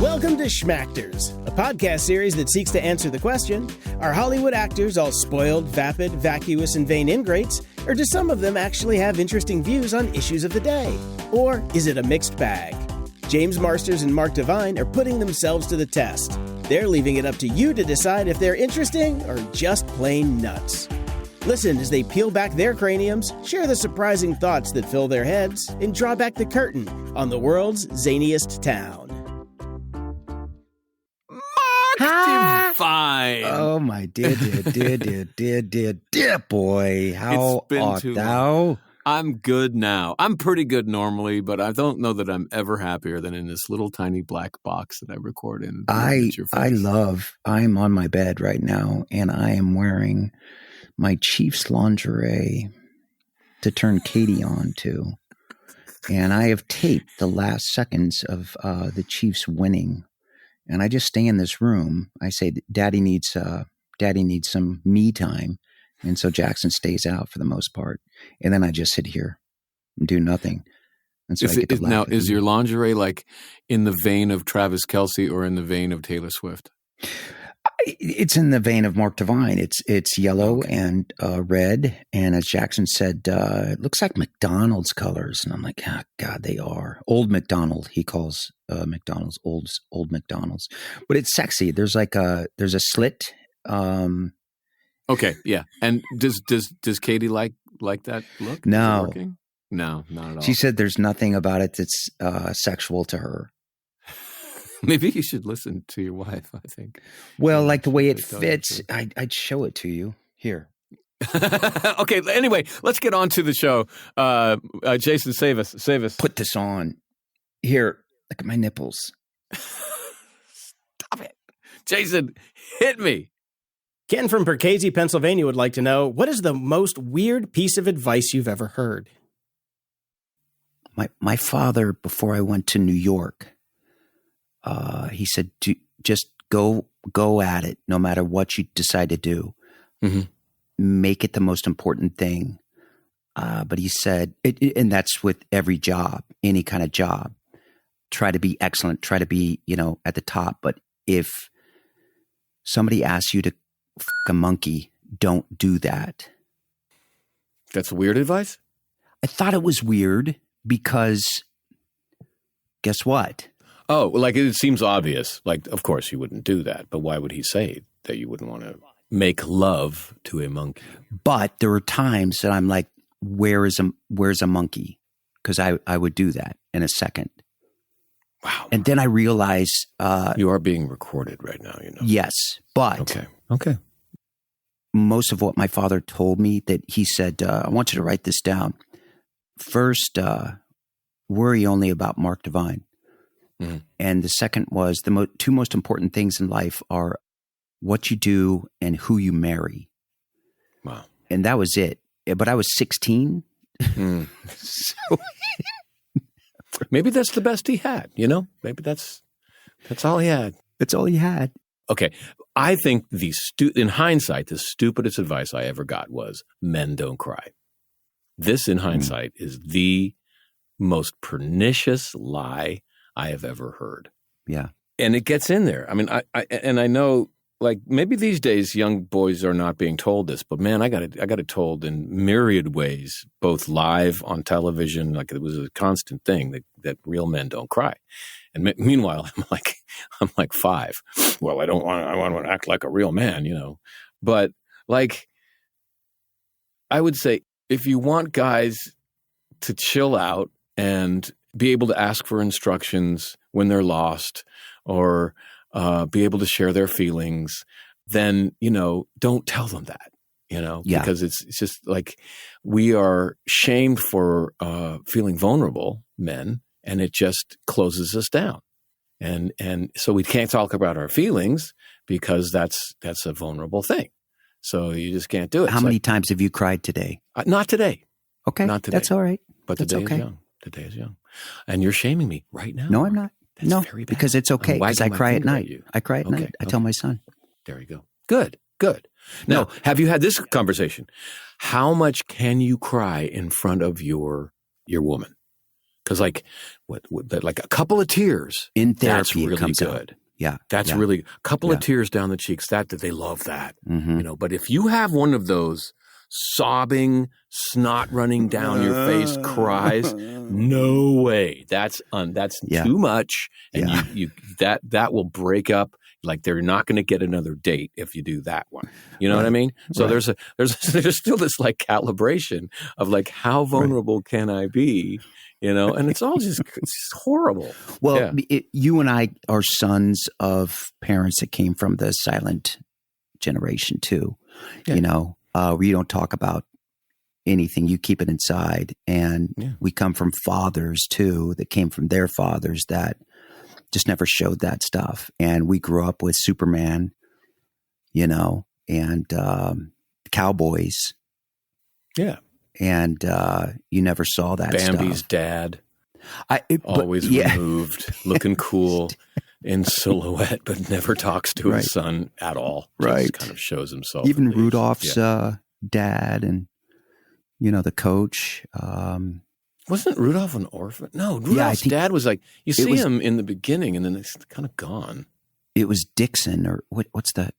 Welcome to Schmactors, a podcast series that seeks to answer the question, are Hollywood actors all spoiled, vapid, vacuous, and vain ingrates, or do some of them actually have interesting views on issues of the day? Or is it a mixed bag? James Marsters and Mark Devine are putting themselves to the test. They're leaving it up to you to decide if they're interesting or just plain nuts. Listen as they peel back their craniums, share the surprising thoughts that fill their heads, and draw back the curtain on the world's zaniest town. Fine. Oh, my dear boy. How art thou? I'm good now. I'm pretty good normally, but I don't know that I'm ever happier than in this little tiny black box that I record in. I'm on my bed right now, and I am wearing my Chiefs lingerie to turn Katie on to. And I have taped the last seconds of the Chiefs winning. And I just stay in this room. I say, Daddy needs some me time. And so Jackson stays out for the most part. And then I just sit here and do nothing. And so now, is your lingerie like in the vein of Travis Kelce or in the vein of Taylor Swift? It's in the vein of Mark Devine. It's yellow and red. And as Jackson said, it looks like McDonald's colors. And I'm like, oh, God, they are. Old McDonald, he calls McDonald's, old McDonald's. But it's sexy. There's a slit. Okay, yeah. And does Katie like that look? No. No, not at all. She said there's nothing about it that's sexual to her. Maybe you should listen to your wife, I think. Well, like the way it fits, I'd show it to you. Here. Okay, anyway, let's get on to the show. Jason, save us. Put this on. Here, look at my nipples. Stop it. Jason, hit me. Ken from Perkasie, Pennsylvania would like to know, what is the most weird piece of advice you've ever heard? My father, before I went to New York, he said, just go at it, no matter what you decide to do. Mm-hmm. Make it the most important thing. But he said, and that's with every job, any kind of job. Try to be excellent. Try to be, at the top. But if somebody asks you to f*** a monkey, don't do that. That's weird advice? I thought it was weird because guess what? Oh, like it seems obvious. Like, of course you wouldn't do that. But why would he say that you wouldn't want to make love to a monkey? But there were times that I'm like, where's a monkey? Because I would do that in a second. Wow. And then I realized you are being recorded right now, Yes, but okay. Most of what my father told me, that he said, I want you to write this down. First, worry only about Mark Devine. Mm-hmm. And the second was the two most important things in life are what you do and who you marry. Wow. And that was it. But I was 16. Mm. So maybe that's the best he had, Maybe that's all he had. That's all he had. Okay. I think in hindsight, the stupidest advice I ever got was men don't cry. This, in hindsight, is the most pernicious lie I have ever heard. Yeah. And it gets in there. I mean, I know, like, maybe these days young boys are not being told this, but man, I got it told in myriad ways, both live on television, like it was a constant thing that real men don't cry. And meanwhile, I'm like 5. Well, I want to act like a real man, But like, I would say if you want guys to chill out and be able to ask for instructions when they're lost or be able to share their feelings, then, don't tell them that, because it's just like we are shamed for feeling vulnerable, men, and it just closes us down. And so we can't talk about our feelings because that's a vulnerable thing. So you just can't do it. How many times have you cried today? Not today. Okay. Not today. That's all right. But that's today okay. is young. Today is young. And you're shaming me right now. No, I'm not. That's very bad. Because it's okay. Because I cry at night. I cry at night. I tell my son. There you go. Good. Now, have you had this conversation? How much can you cry in front of your woman? Because like like a couple of tears in therapy, that's really it comes good. out. Yeah, That's really a couple of tears down the cheeks. That they love that, Mm-hmm. But if you have one of those sobbing, snot running down your face cries, no way. That's too much, and you that will break up. Like they're not going to get another date if you do that one. You know what I mean? So there's still this like calibration of like how vulnerable can I be? And it's all it's horrible. Well, you and I are sons of parents that came from the silent generation too. Yeah. Where you don't talk about anything, you keep it inside. And we come from fathers too that came from their fathers that just never showed that stuff. And we grew up with Superman, and cowboys. Yeah. And you never saw that Bambi's stuff. dad. Always removed, looking cool in silhouette, but never talks to his son at all. Just kind of shows himself. Even Rudolph's dad and, the coach. Wasn't Rudolph an orphan? No, Rudolph's dad was like, you see him in the beginning and then it's kind of gone. It was Dixon or what's the,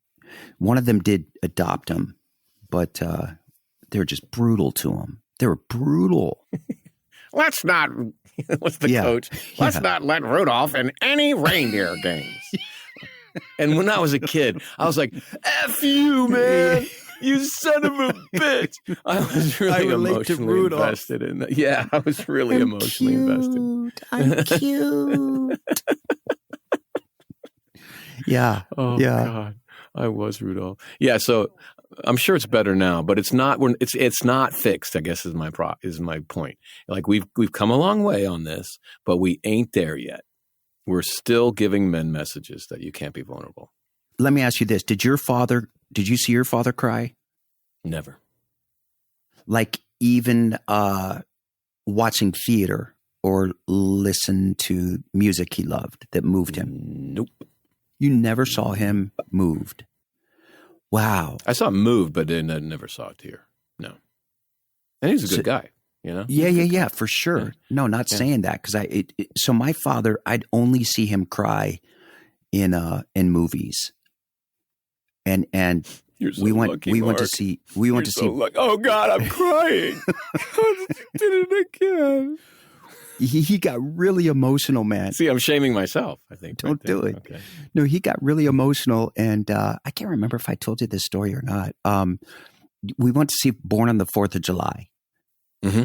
one of them did adopt him, but they were just brutal to him. They were brutal. Let's not, what's the coach? Let's not let Rudolph in any reindeer games. And when I was a kid, I was like, F you, man. You son of a bitch. I was really emotionally invested in that. Yeah, I was really emotionally invested. I'm cute. Yeah. Oh, God. I was Rudolph. Yeah, so I'm sure it's better now, but it's not. It's not fixed. I guess is my point. Like we've come a long way on this, but we ain't there yet. We're still giving men messages that you can't be vulnerable. Let me ask you this: Did you see your father cry? Never. Like even watching theater or listen to music he loved that moved him? Nope. You never saw him moved. Wow. I saw him moved, but I never saw a tear. No. And he's a good guy, Yeah, for sure. Yeah. No, not saying that because so my father, I'd only see him cry in movies, and You're so we went Mark. to see oh God, I'm crying. You did it again. He got really emotional, man. See, I'm shaming myself, I think. Don't do it. Okay. No, he got really emotional. And I can't remember if I told you this story or not. We went to see Born on the 4th of July. Mm-hmm.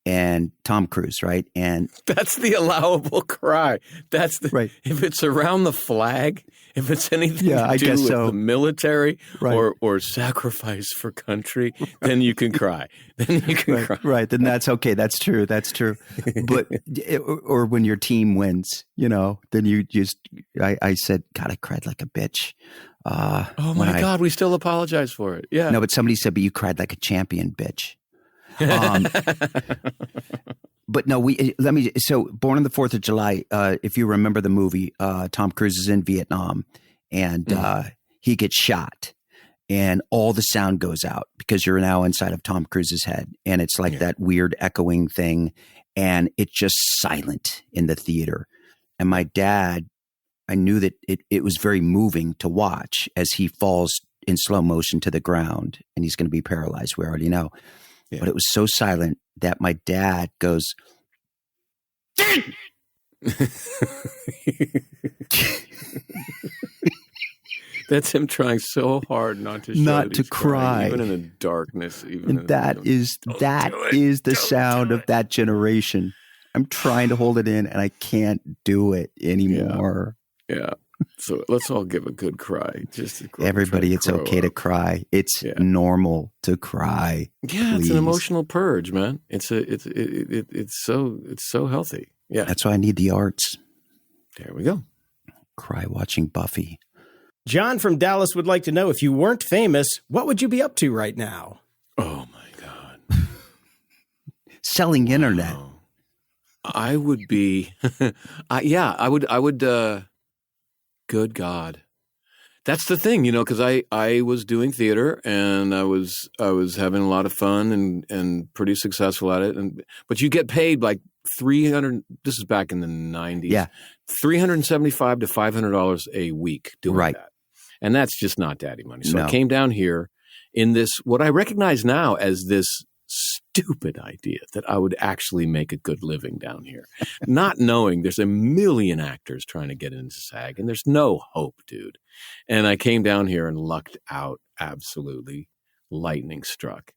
And Tom Cruise, right? And that's the allowable cry. That's the right. If it's around the flag, if it's anything to do with the military or sacrifice for country, then you can cry. Then you can cry. Right. Then that's okay. That's true. But or when your team wins, then you just. I said, God, I cried like a bitch. Oh my God, we still apologize for it. Yeah. No, but somebody said, but you cried like a champion, bitch. But no, so Born on the 4th of July, if you remember the movie, Tom Cruise is in Vietnam and he gets shot and all the sound goes out because you're now inside of Tom Cruise's head. And it's like that weird echoing thing. And it's just silent in the theater. And my dad, I knew that it was very moving to watch as he falls in slow motion to the ground and he's going to be paralyzed. We already know. Yeah. But it was so silent that my dad goes, That's him trying so hard not to cry, even in the darkness. That is the sound of that generation. I'm trying to hold it in, and I can't do it anymore. Yeah. So let's all give a good cry. Everybody, it's okay to cry. It's normal to cry. Yeah, please. It's an emotional purge, man. It's so healthy. Yeah, that's why I need the arts. There we go. Cry watching Buffy. John from Dallas would like to know, if you weren't famous, what would you be up to right now? Oh my God, selling internet. I would be. I would. Good God. That's the thing, because I was doing theater and I was having a lot of fun and pretty successful at it. But you get paid like this is back in the 90s. Yeah. $375 to $500 a week doing Right. that. And that's just not daddy money. So No. I came down here in this, what I recognize now as this stupid idea that I would actually make a good living down here, not knowing there's a million actors trying to get into SAG and there's no hope, dude. And I came down here and lucked out, absolutely lightning struck.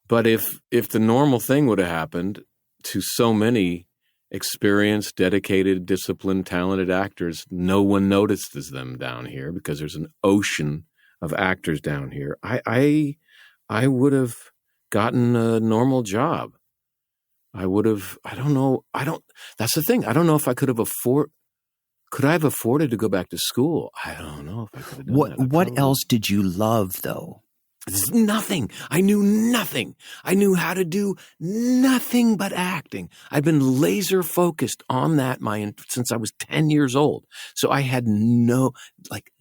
But if the normal thing would have happened to so many experienced, dedicated, disciplined, talented actors, no one notices them down here because there's an ocean of actors down here. I would have gotten a normal job. I would have, that's the thing. I don't know if I could I have afforded to go back to school? I don't know if I could have done that. What else did you love though? Nothing. I knew nothing. I knew how to do nothing but acting. I've been laser focused on that since I was 10 years old. So I had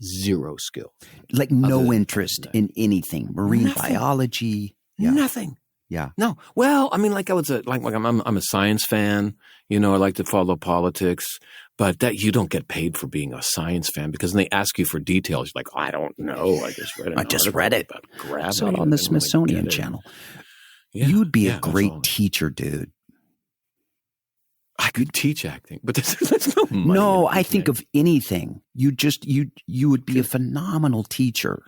zero skill. Like no interest in anything, marine biology. Yeah. Nothing. Yeah. No. Well, I mean, like I was I'm a science fan. You know, I like to follow politics, but that you don't get paid for being a science fan because when they ask you for details, you're like, I don't know. I just read it. I just read it. I saw it on the Smithsonian Channel. Yeah, you would be a great teacher, dude. I could teach acting, but there's no money. No, I think of anything. You would be a phenomenal teacher.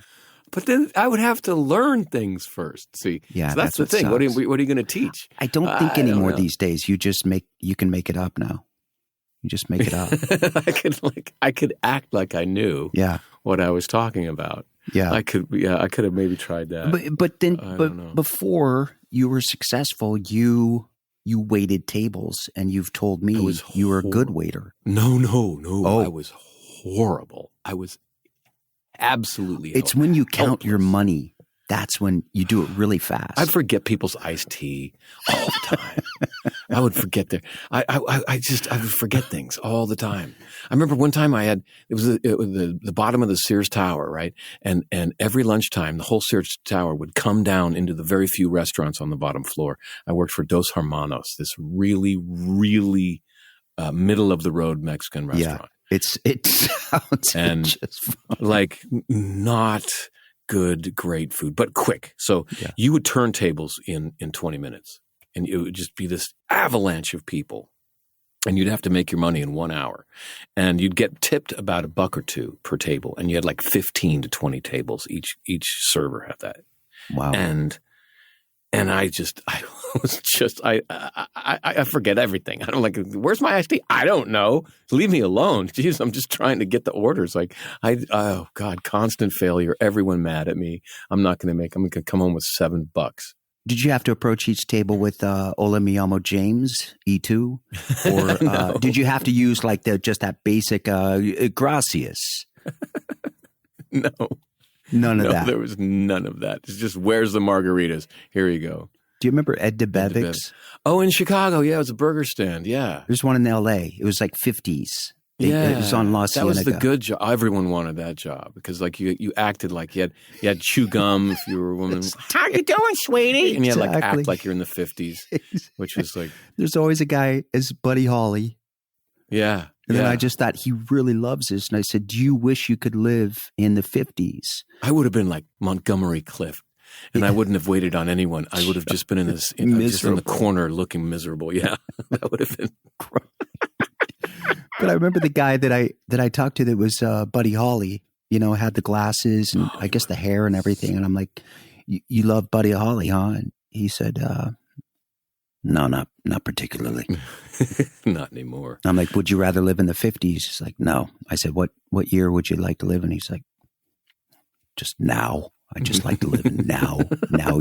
But then I would have to learn things first. See, yeah, so that's the thing. What are you going to teach? I don't think anymore these days. You can make it up now. You just make it up. I could act like I knew what I was talking about. Yeah. I could have maybe tried that. But before you were successful, you waited tables and you've told me you were a good waiter. No. Oh. I was horrible. I was absolutely It's when you count your money. That's when you do it really fast. I'd forget people's iced tea all the time. I would forget I would forget things all the time. I remember one time it was the bottom of the Sears Tower, right? And every lunchtime, the whole Sears Tower would come down into the very few restaurants on the bottom floor. I worked for Dos Hermanos, this really, really middle of the road Mexican restaurant. Yeah, it sounds just like not good, great food, but quick. So you would turn tables in 20 minutes and it would just be this avalanche of people and you'd have to make your money in 1 hour and you'd get tipped about $1 or $2 per table. And you had like 15 to 20 tables. Each server had that. Wow. And I forget everything. I don't where's my iced tea? I don't know. Leave me alone. Jeez, I'm just trying to get the orders. Oh God, constant failure. Everyone mad at me. I'm going to come home with $7. Did you have to approach each table with Hola, me llamo James, E2? Or No. Did you have to use just that basic gracias? No. None of that. There was none of that. It's just, where's the margaritas? Here you go. Do you remember Ed DeBevick's? Oh, in Chicago. Yeah, it was a burger stand. Yeah. There's one in L.A. It was like 50s. It was on La Cienega. That was the good job. Everyone wanted that job because you acted like you had chew gum if you were a woman. How you doing, sweetie? And you had act like you're in the 50s, which was like. There's always a guy as Buddy Holly. Yeah. And then I just thought he really loves this. And I said, do you wish you could live in the 50s? I would have been like Montgomery Clift. And I wouldn't have waited on anyone. I would have just been just in the corner looking miserable. Yeah. That would have been But I remember the guy that I talked to that was Buddy Holly, had the glasses and I guess the hair and everything. And I'm like, you love Buddy Holly, huh? And he said, no, not particularly. Not anymore. I'm like, would you rather live in the 50s? He's like, no. I said, what year would you like to live in? He's like, just now. I just like to live in now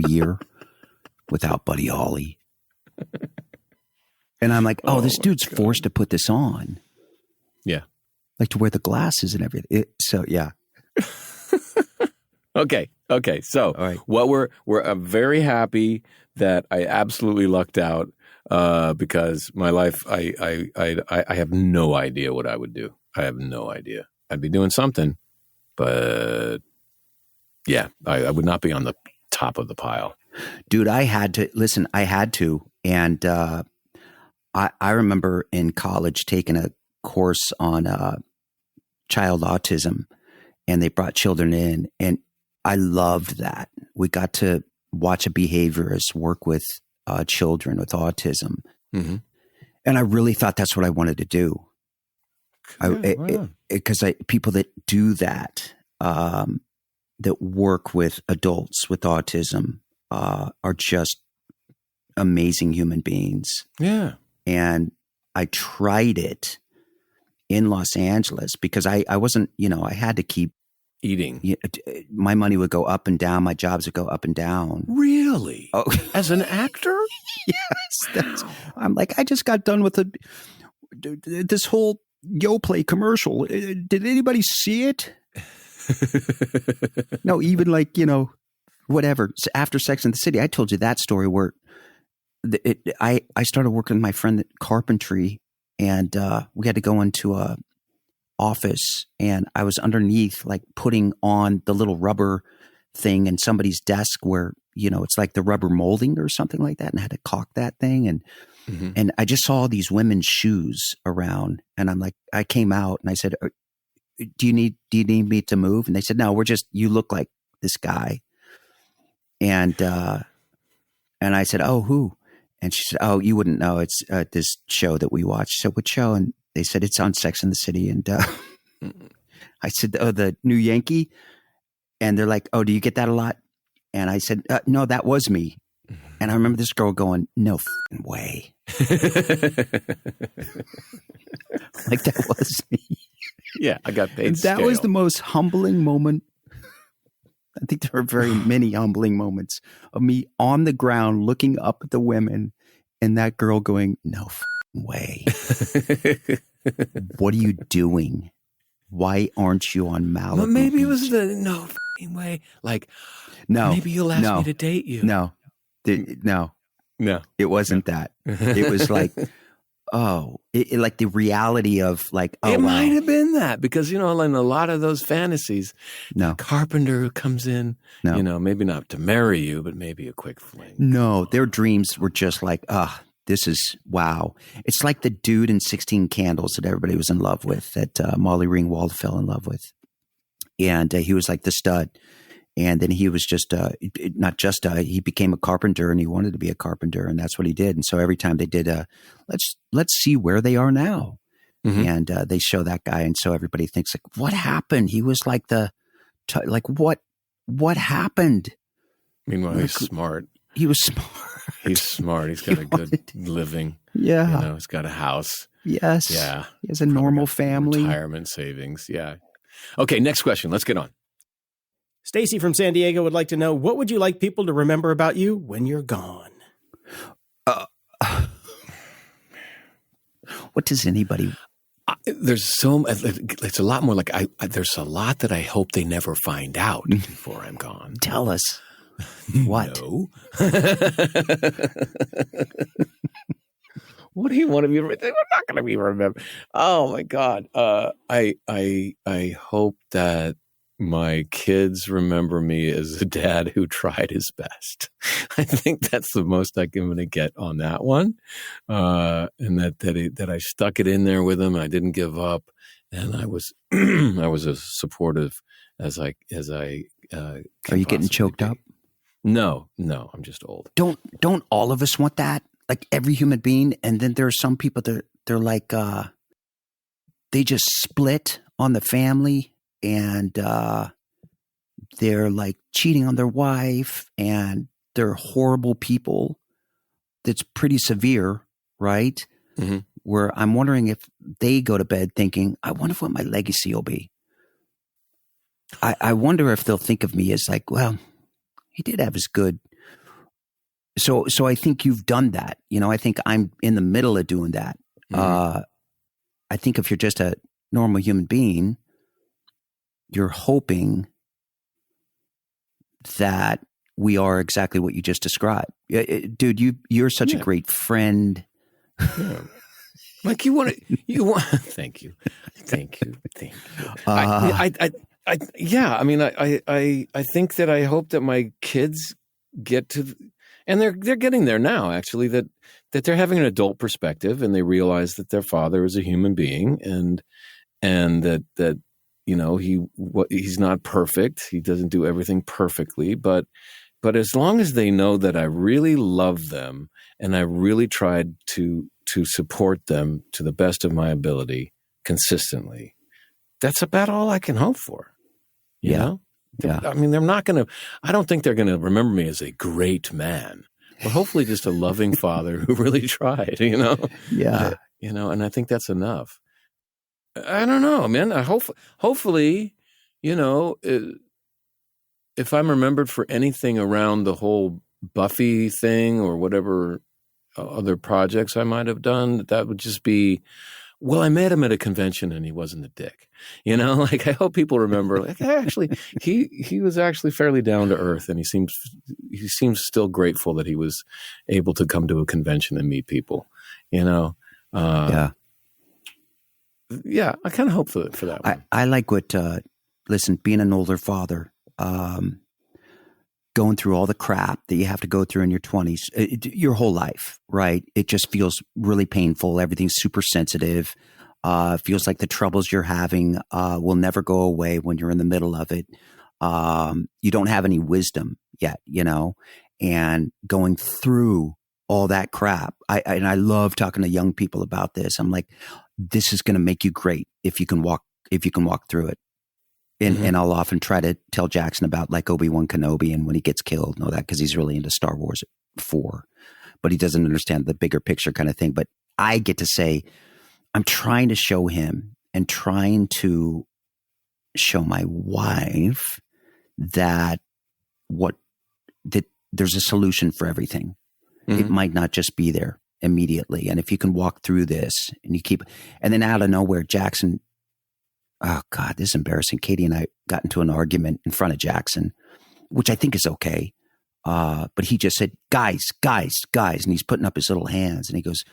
year without Buddy Holly. And I'm like, this dude's forced to put this on. Yeah. Like to wear the glasses and everything. Yeah. Okay. So all right. What we're very happy that I absolutely lucked out because my life, I have no idea what I would do. I have no idea. I'd be doing something, but yeah, I would not be on the top of the pile. Dude, I had to. And I remember in college taking a course on child autism, and they brought children in, and I loved that. We got to watch a behaviorist work with children with autism. Mm-hmm. And I really thought that's what I wanted to do. Because people that do that, that work with adults with autism, are just amazing human beings. Yeah. And I tried it in Los Angeles because I wasn't, I had to keep eating. My money would go up and down. My jobs would go up and down. Really? Oh. As an actor? Yes. I'm like, I just got done with this whole YoPlay commercial. Did anybody see it? No, even like, whatever. After Sex and the City, I told you that story where I started working with my friend at carpentry, and we had to go into a office, and I was underneath, like putting on the little rubber thing in somebody's desk where, it's like the rubber molding or something like that, and I had to caulk that thing. And and I just saw these women's shoes around, and I'm like, I came out and I said, do you need me to move? And they said, no, you look like this guy. And I said, oh, who? And she said, oh, you wouldn't know. It's this show that we watch. So what show? And they said, it's on Sex and the City. And I said, oh, the New Yankee. And they're like, oh, do you get that a lot? And I said, no, that was me. And I remember this girl going, no f***ing way. Like, that was me. Yeah, I got paid. That was the most humbling moment. I think there are very many humbling moments of me on the ground looking up at the women and that girl going, no f***ing way. What are you doing? Why aren't you on Malibu? Well, maybe it was the no f***ing way. Like, no, maybe you'll ask me to date you. No, it wasn't that. It was like, like the reality of like, it might have been that because, in a lot of those fantasies, no carpenter who comes in, maybe not to marry you, but maybe a quick fling. No, their dreams were just like, this is wow. It's like the dude in 16 Candles that everybody was in love with, that Molly Ringwald fell in love with. And he was like the stud. And then he was just, he became a carpenter, and he wanted to be a carpenter, and that's what he did. And so every time they did let's see where they are now. Mm-hmm. And they show that guy. And so everybody thinks like, what happened? He was like what happened? Meanwhile, he's smart. He was smart. He's smart. He's got a good living. Yeah. He's got a house. Yes. Yeah. He has a normal family. Retirement savings. Yeah. Okay. Next question. Let's get on. Stacy from San Diego would like to know, what would you like people to remember about you when you're gone? What does anybody? It's a lot more like there's a lot that I hope they never find out before I'm gone. Tell us. What? No. What do you want to be? We're not going to be remembered. Oh my God. I hope that my kids remember me as a dad who tried his best. I think that's the most I'm going to get on that one. And that I stuck it in there with him. I didn't give up, and I was as supportive as I. Are you getting choked up? No, I'm just old. Don't all of us want that? Like every human being, and then there are some people that they're like they just split on the family. And they're like cheating on their wife, and they're horrible people. That's pretty severe, right? Mm-hmm. Where I'm wondering if they go to bed thinking, I wonder what my legacy will be. I wonder if they'll think of me as like, well, he did have his good. So I think you've done that. I think I'm in the middle of doing that. Mm-hmm. I think if you're just a normal human being, you're hoping that we are exactly what you just described. Dude, you're such a great friend. Yeah. Like you want. Thank you. Yeah. I mean, I think that I hope that my kids get to, and they're getting there now, actually, that they're having an adult perspective, and they realize that their father is a human being, and that he's not perfect. He doesn't do everything perfectly, but as long as they know that I really love them and I really tried to support them to the best of my ability consistently, that's about all I can hope for. You know? Yeah. I mean, I don't think they're going to remember me as a great man, but hopefully just a loving father who really tried, Yeah. And I think that's enough. I don't know, man. Hopefully, if I'm remembered for anything around the whole Buffy thing or whatever other projects I might have done, that would just be, well, I met him at a convention and he wasn't a dick. Like I hope people remember, like, actually, he was actually fairly down to earth, and he seems still grateful that he was able to come to a convention and meet people. Yeah, I kind of hope for that one. I like what. Listen, being an older father, going through all the crap that you have to go through in your 20s, your whole life, right? It just feels really painful. Everything's super sensitive. Feels like the troubles you're having will never go away when you're in the middle of it. You don't have any wisdom yet, and going through all that crap. I love talking to young people about this. I'm like, this is going to make you great if you can walk through it. And I'll often try to tell Jackson about like Obi-Wan Kenobi and when he gets killed and all that, because he's really into Star Wars 4, but he doesn't understand the bigger picture kind of thing. But I get to say, I'm trying to show him and trying to show my wife that there's a solution for everything. Mm-hmm. It might not just be there immediately. And if you can walk through this and and then out of nowhere, Jackson, oh God, this is embarrassing. Katie and I got into an argument in front of Jackson, which I think is okay. But he just said, guys, and he's putting up his little hands and he goes,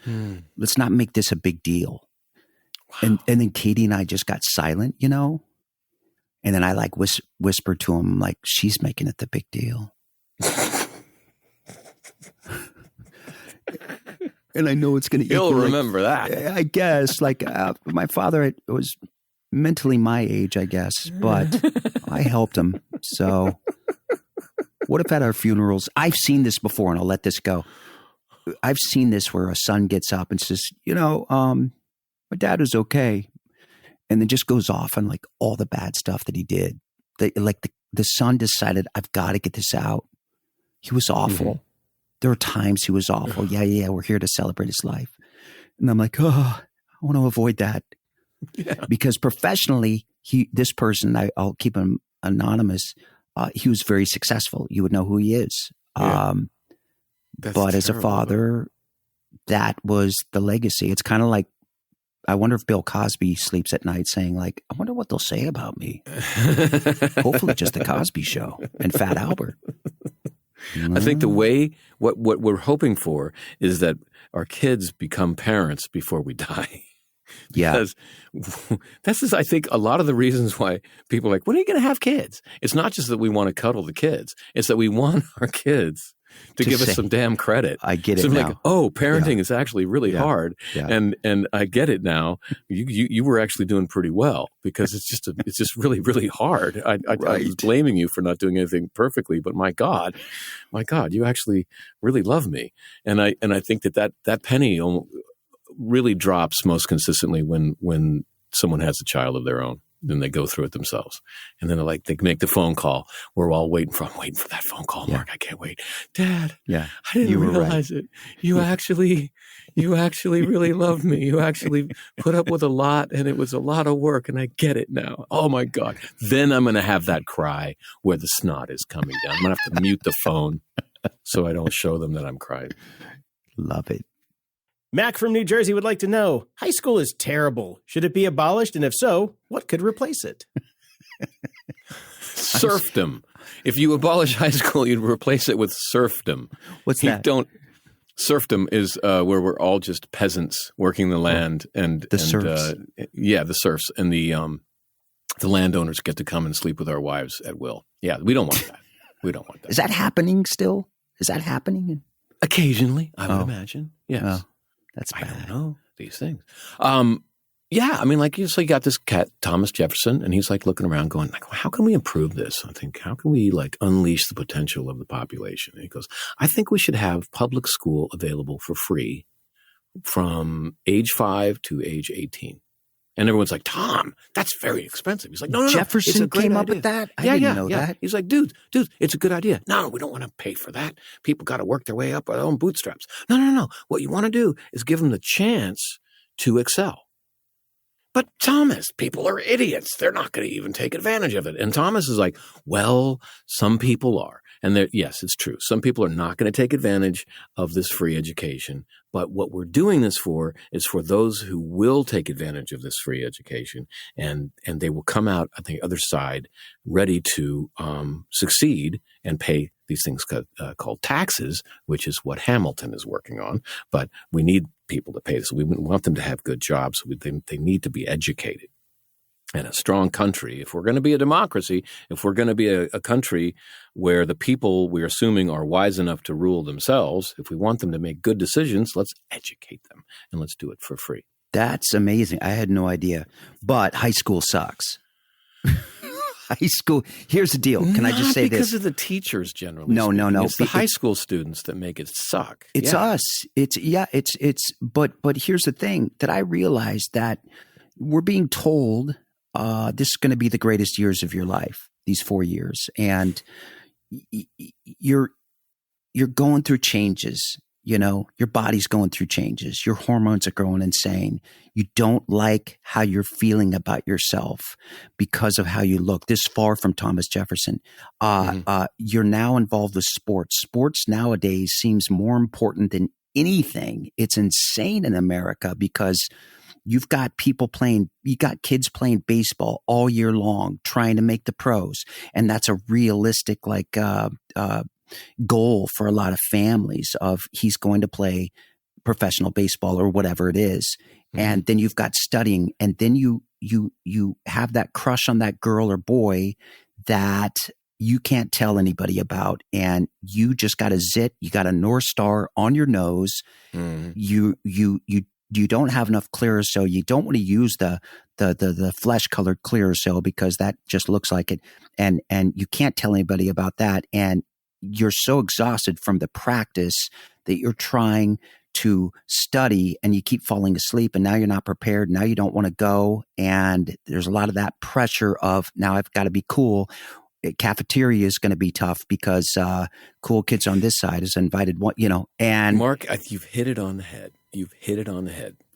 let's not make this a big deal. Wow. And then Katie and I just got silent, and then I like whispered to him, like, she's making it the big deal. And I know it's going to, he'll remember that. I guess, like my father was mentally my age, I guess, but I helped him. So what if at our funerals, I've seen this before, and I'll let this go. I've seen this where a son gets up and says, my dad was okay. And then just goes off on like all the bad stuff that he did. The son decided, I've got to get this out. He was awful. Mm-hmm. There were times he was awful. Yeah. We're here to celebrate his life. And I'm like, I want to avoid that. Yeah. Because professionally, this person, I'll keep him anonymous. He was very successful. You would know who he is. Yeah. But terrible. As a father, that was the legacy. It's kind of like, I wonder if Bill Cosby sleeps at night saying, like, I wonder what they'll say about me. Hopefully just the Cosby Show and Fat Albert. I think the way, what we're hoping for is that our kids become parents before we die. Yeah. Because this is, I think, a lot of the reasons why people are like, when are you going to have kids? It's not just that we want to cuddle the kids. It's that we want our kids to give us some damn credit. I get it so now. Like, parenting is actually really hard. Yeah. And I get it now. You were actually doing pretty well, because it's just really, really hard. I was blaming you for not doing anything perfectly, but my God, you actually really love me. And I think that penny really drops most consistently when someone has a child of their own. Then they go through it themselves. And then they make the phone call. I'm waiting for that phone call, Mark. I can't wait. Dad, I didn't realize it. You actually really loved me. You actually put up with a lot, and it was a lot of work, and I get it now. Oh my God. Then I'm going to have that cry where the snot is coming down. I'm going to have to mute the phone so I don't show them that I'm crying. Love it. Mac from New Jersey would like to know, high school is terrible. Should it be abolished? And if so, what could replace it? Serfdom. If you abolish high school, you'd replace it with serfdom. What's that? Serfdom is where we're all just peasants working the land, and the serfs. The serfs, and the landowners get to come and sleep with our wives at will. Yeah, we don't want that. We don't want that. Is that happening still? Is that happening? Occasionally, I would imagine. Yes. Oh, that's bad. I don't know these things. Yeah, I mean, like, so you got this cat, Thomas Jefferson, and he's like looking around going, like, how can we improve this? I think, how can we like unleash the potential of the population? And he goes, I think we should have public school available for free from age 5 to age 18. And everyone's like, Tom, that's very expensive. He's like, no, Jefferson came up idea. with that? I didn't know that. He's like, dude, it's a good idea. No, we don't want to pay for that. People got to work their way up by their own bootstraps. No. What you want to do is give them the chance to excel. But Thomas, people are idiots. They're not going to even take advantage of it. And Thomas is like, well, some people are. And yes, it's true. Some people are not going to take advantage of this free education. But what we're doing this for is for those who will take advantage of this free education. And they will come out on the other side ready to succeed and pay these things called taxes, which is what Hamilton is working on. But we need people to pay this. We want them to have good jobs. They need to be educated. And a strong country, if we're going to be a democracy, if we're going to be a country where the people we're assuming are wise enough to rule themselves, if we want them to make good decisions, let's educate them and let's do it for free. That's amazing. I had no idea. But high school sucks. High school. Here's the deal. Can I just say this? Because of the teachers generally. No. It's the high school students that make it suck. It's us. But here's the thing that I realized that we're being told this is going to be the greatest years of your life, these 4 years. And you're going through changes. You know, your body's going through changes. Your hormones are going insane. You don't like how you're feeling about yourself because of how you look. This far from Thomas Jefferson. You're now involved with sports. Sports nowadays seems more important than anything. It's insane in America because you've got kids playing baseball all year long, trying to make the pros. And that's a realistic, goal for a lot of families of he's going to play professional baseball or whatever it is. Mm-hmm. And then you've got studying, and then you have that crush on that girl or boy that you can't tell anybody about. And you just got a zit. You got a North Star on your nose. Mm-hmm. You don't have enough Clearasil. You don't want to use the flesh colored Clearasil because that just looks like it. And you can't tell anybody about that. And you're so exhausted from the practice that you're trying to study and you keep falling asleep, and now you're not prepared. Now you don't want to go. And there's a lot of that pressure of now I've got to be cool. Cafeteria is going to be tough because cool kids on this side is invited one, and Mark, you've hit it on the head.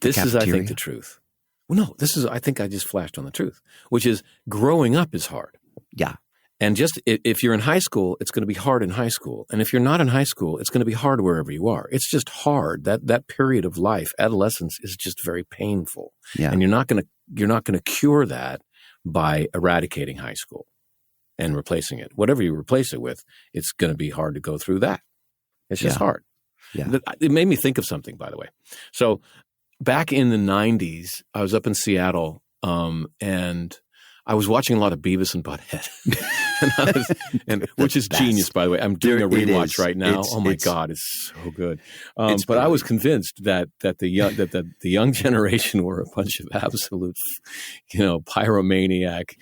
This is, I think, the truth. Well, no, I think I just flashed on the truth, which is growing up is hard. Yeah. And just if you're in high school, it's going to be hard in high school. And if you're not in high school, it's going to be hard wherever you are. It's just hard. That period of life, adolescence, is just very painful. Yeah. And you're not going to cure that by eradicating high school and replacing it. Whatever you replace it with, it's going to be hard to go through that. It's just hard. Yeah. It made me think of something, by the way. So back in the 90s, I was up in Seattle, and I was watching a lot of Beavis and Butthead, which is genius, by the way. I'm doing a rewatch right now. Oh my God, it's so good. But I was convinced that the young generation were a bunch of absolute, pyromaniac,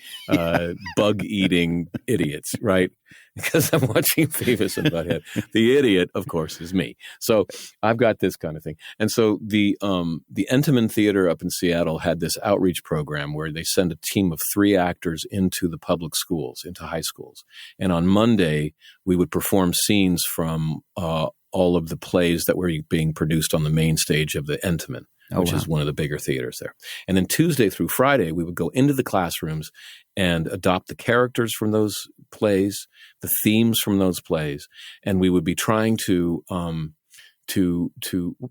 bug eating idiots, right? Because I'm watching Beavis and Butthead. The idiot, of course, is me. So I've got this kind of thing. And so the Entenmann Theater up in Seattle had this outreach program where they send a team of 3 actors into the public schools, into high schools. And on Monday, we would perform scenes from all of the plays that were being produced on the main stage of the Entenmann, which is one of the bigger theaters there. And then Tuesday through Friday, we would go into the classrooms and adopt the characters from those plays, the themes from those plays, and we would be trying to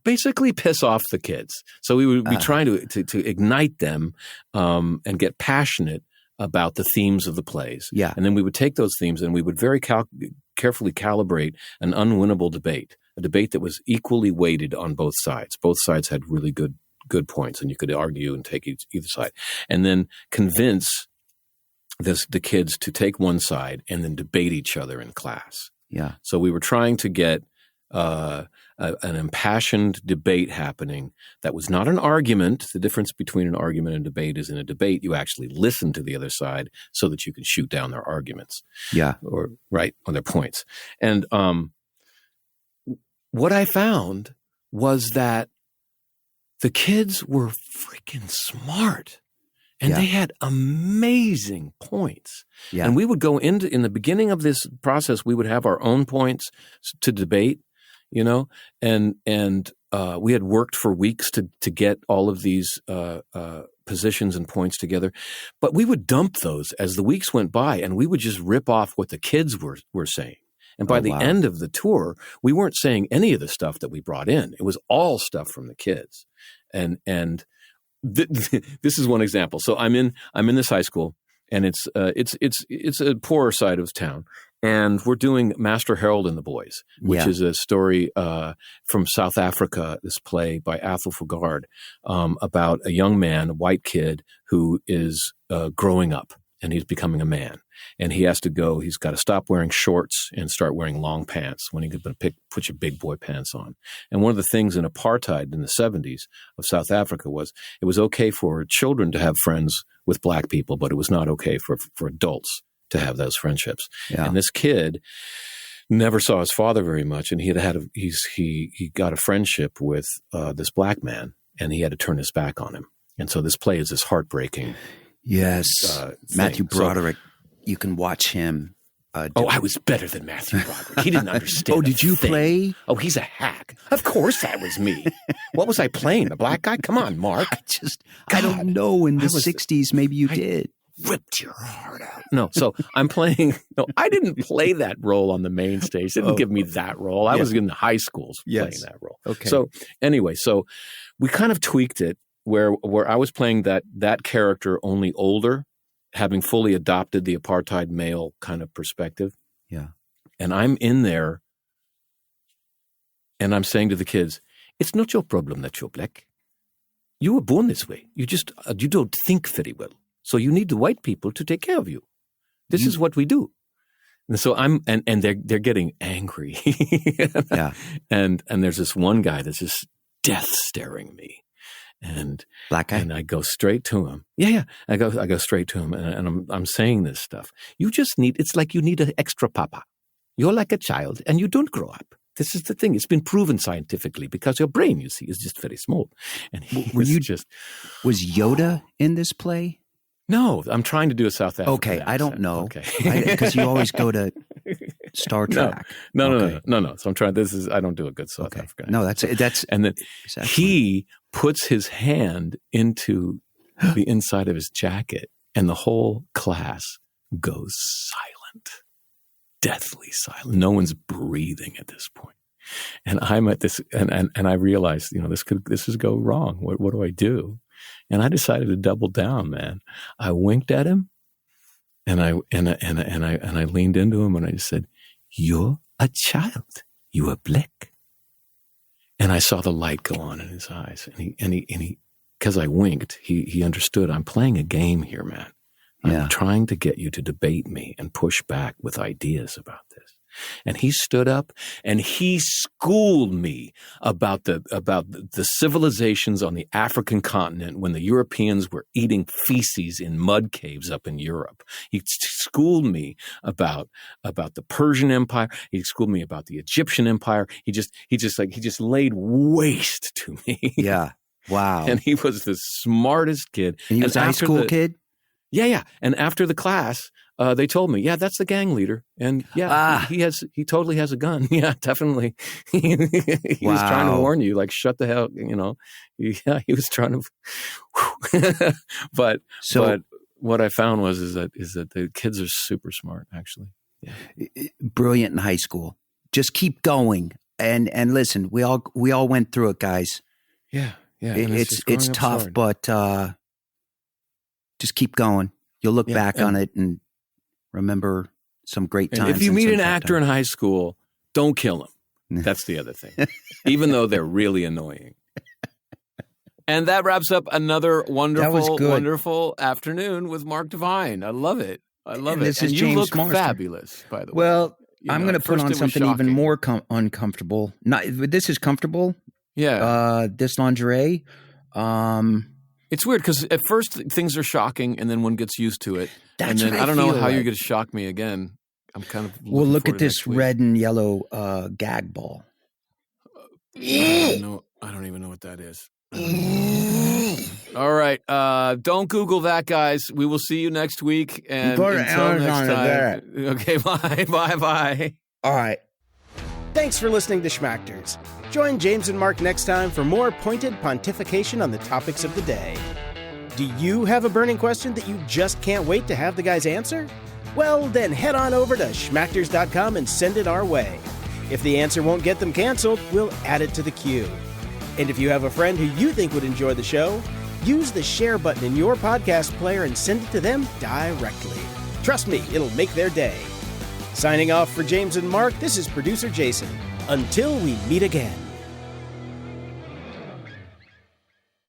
basically piss off the kids. So we would be trying to ignite them and get passionate about the themes of the plays. Yeah. And then we would take those themes and we would very carefully calibrate an unwinnable debate, a debate that was equally weighted on both sides. Both sides had really good points, and you could argue and take either side, and then convince the kids to take one side and then debate each other in class. Yeah. So we were trying to get an impassioned debate happening that was not an argument. The difference between an argument and debate is in a debate, you actually listen to the other side so that you can shoot down their arguments. Yeah. Or their points. And what I found was that the kids were freaking smart. And they had amazing points. Yeah. And we would go in the beginning of this process, we would have our own points to debate, and we had worked for weeks to get all of these positions and points together. But we would dump those as the weeks went by, and we would just rip off what the kids were saying. And by the end of the tour, we weren't saying any of the stuff that we brought in. It was all stuff from the kids. And this is one example. So I'm in this high school, and it's a poorer side of town, and we're doing Master Harold and the Boys, which is a story from South Africa. This play by Athol Fugard about a young man, a white kid, who is growing up, and he's becoming a man, and he's got to stop wearing shorts and start wearing long pants when he could put your big boy pants on. And one of the things in apartheid in the 70s of South Africa was it was okay for children to have friends with black people, but it was not okay for adults to have those friendships. Yeah. And this kid never saw his father very much, and he got a friendship with this black man, and he had to turn his back on him. And so this play is this heartbreaking. Yes, Matthew Broderick. You can watch him. I was better than Matthew Broderick. He didn't understand. Did you play? Oh, he's a hack. Of course that was me. What was I playing? A black guy? Come on, Mark. I don't know. In the 60s, maybe you did. Ripped your heart out. No, so I'm playing. No, I didn't play that role on the main stage. They didn't give me that role. I was in the high schools playing that role. Okay. So anyway, we kind of tweaked it where I was playing that character, only older, having fully adopted the apartheid male kind of perspective. Yeah. And I'm in there and I'm saying to the kids, it's not your problem that you're black. You were born this way. You don't think very well. So you need the white people to take care of you. This is what we do. And so they're getting angry. Yeah. And there's this one guy that's just death staring me. And black guy, and I go straight to him. Yeah. I go straight to him, and I'm saying this stuff. It's like you need an extra papa. You're like a child, and you don't grow up. This is the thing. It's been proven scientifically because your brain, you see, is just very small. And was Yoda in this play? No, I'm trying to do a South African Okay, accent. I don't know. Okay, because you always go to Star Trek. No. So I'm trying. I don't do a good South African accent. No, that's and then he puts his hand into the inside of his jacket, and the whole class goes silent, deathly silent. No one's breathing at this point. And I'm at this, and I realized, this could go wrong. What do I do? And I decided to double down, man. I winked at him, and I leaned into him, and I just said, "You're a child. You are black." And I saw the light go on in his eyes, and he, because I winked, he understood. I'm playing a game here, man. I'm trying to get you to debate me and push back with ideas about this. And he stood up and he schooled me about the civilizations on the African continent when the Europeans were eating feces in mud caves up in Europe. He schooled me about the Persian Empire. He schooled me about the Egyptian Empire. He just laid waste to me. Yeah. Wow. And he was the smartest kid. And he was a high school kid? Yeah. And after the class, they told me, that's the gang leader. And he totally has a gun. Yeah, definitely. He was trying to warn you, like, shut the hell, Yeah, he was trying to, but what I found is that the kids are super smart, actually. Yeah. Brilliant in high school. Just keep going. And listen, we all went through it, guys. Yeah. It's tough, but just keep going. You'll look back on it and remember some great times. And if you meet an actor in high school, don't kill him. That's the other thing. Even though they're really annoying. And that wraps up another wonderful afternoon with Mark Devine. I love it. This is you James look Marsters. fabulous, by the way. Well, I'm going to put on something even more uncomfortable. This is comfortable. Yeah. This lingerie. It's weird because at first things are shocking, and then one gets used to it. That's and then what I don't know how like. you're going to shock me again. I'm kind of look at this red and yellow gag ball. I don't even know what that is. All right. Don't Google that, guys. We will see you next week. And until next time. Okay, bye. Bye. All right. Thanks for listening to Schmactors. Join James and Mark next time for more pointed pontification on the topics of the day. Do you have a burning question that you just can't wait to have the guys answer? Well, then head on over to schmactors.com and send it our way. If the answer won't get them canceled, we'll add it to the queue. And if you have a friend who you think would enjoy the show, use the share button in your podcast player and send it to them directly. Trust me, it'll make their day. Signing off for James and Mark, this is producer Jason. Until we meet again.